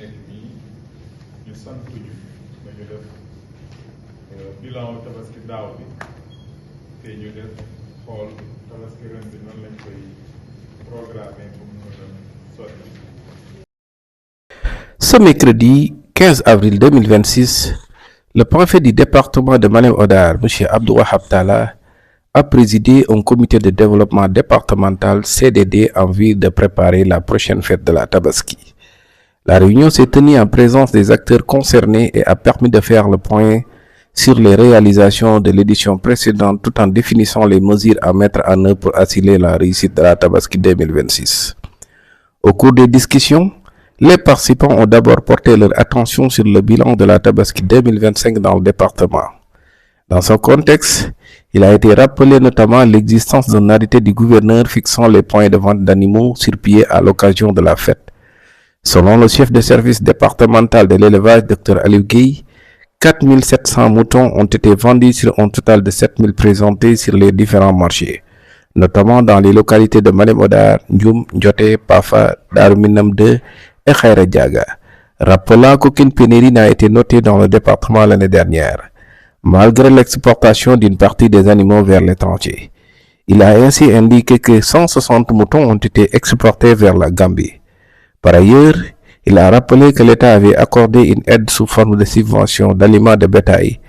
nekk nii ñu sant ñu dañu def bilan tabaski daaw bi te ñu def xool tabaski ren bi nan lañ koy programmer pour mën a sotti. Ce mercredi 15 avril 2026, le préfet du département de Malem Hodar, M. Abdou Wahab Talla, a présidé un comité de développement départemental CDD en vue de préparer la prochaine fête de la Tabaski. La réunion s'est tenue en présence des acteurs concernés et a permis de faire le point sur les réalisations de l'édition précédente tout en définissant les mesures à mettre en œuvre pour assurer la réussite de la Tabaski 2026. Au cours des discussions, les participants ont d'abord porté leur attention sur le bilan de la Tabaski 2025 dans le département. Dans ce contexte, il a été rappelé notamment l'existence d'un arrêté du gouverneur fixant les points de vente d'animaux sur pied à l'occasion de la fête. Selon le chef de service départemental de l'élevage, Dr Aliou Gueye, 4700 moutons ont été vendus sur un total de 7000 présentés sur les différents marchés, notamment dans les localités de Malem Hodar, Ndioum, Ndioté, Pafa, Darou Minam 2 et Khaira Diaga, rappelant qu'aucune pénurie n'a été notée dans le département l'année dernière, malgré l'exportation d'une partie des animaux vers l'étranger. Il a ainsi indiqué que 160 moutons ont été exportés vers la Gambie. Par ailleurs, il a rappelé que l'État avait accordé une aide sous forme de subvention d'aliments de bétail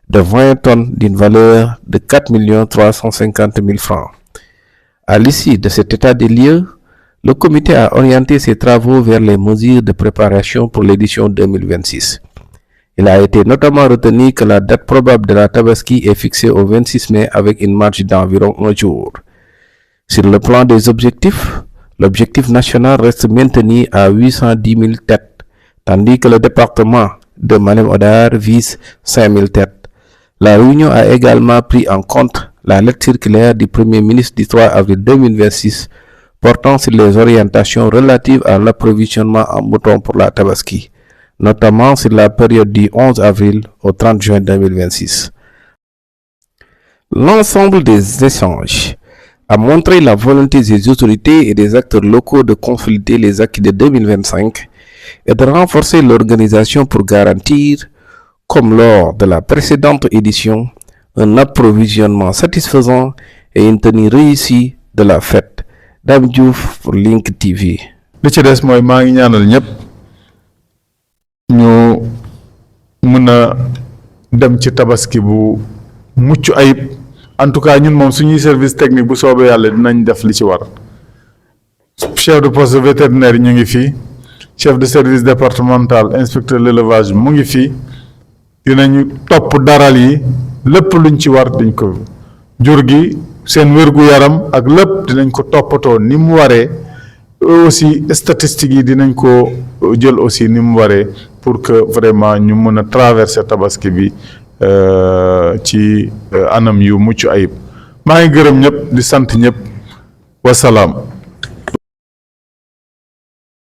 de 20 tonnes d'une valeur de 4 350 000 francs. À l'issue de cet état des lieux, le comité a orienté ses travaux vers les mesures de préparation pour l'édition 2026. Il a été notamment retenu que la date probable de la Tabaski est fixée au 26 mai avec une marge d'environ 1 jour. Sur le plan des objectifs, l'objectif national reste maintenu à 810 000 têtes, tandis que le département de Malem Hodar vise 5 000 têtes. La réunion a également pris en compte la lettre circulaire du Premier ministre du 3 avril 2026 portant sur les orientations relatives à l'approvisionnement en moutons pour la Tabaski, notamment sur la période du 11 avril au 30 juin 2026. L'ensemble des échanges a montré la volonté des autorités et des acteurs locaux de consolider les acquis de 2025 et de renforcer l'organisation pour garantir, comme lors de la précédente édition, un approvisionnement satisfaisant et une tenue réussie de la fête. Dame Diouf pour Link TV. li ci des mooy maa ngi ñaanal ñëpp ñu mën a dem ci tabaski bu mucc ayib. En tout cas ñun moom suñuy service technique bu soobee yàlla dinañ def li ci war. Chef de poste vétérinaire ñu ngi fii, chef de service départemental inspecteur de l'élevage mu ngi fii, dinañu topp daral yi lépp luñ ci war dañ ko jur gi seen wérgu yaram ak lépp dinañ ko toppatoo ni mu waree. Aussi statistiques yi dinañ ko jël aussi ni mu waree pour que vraiment ñu mën a traverser tabaski bi ci anam yu mucc ayib. maa ngi gërëm ñëpp di sant ñëpp wasalaam.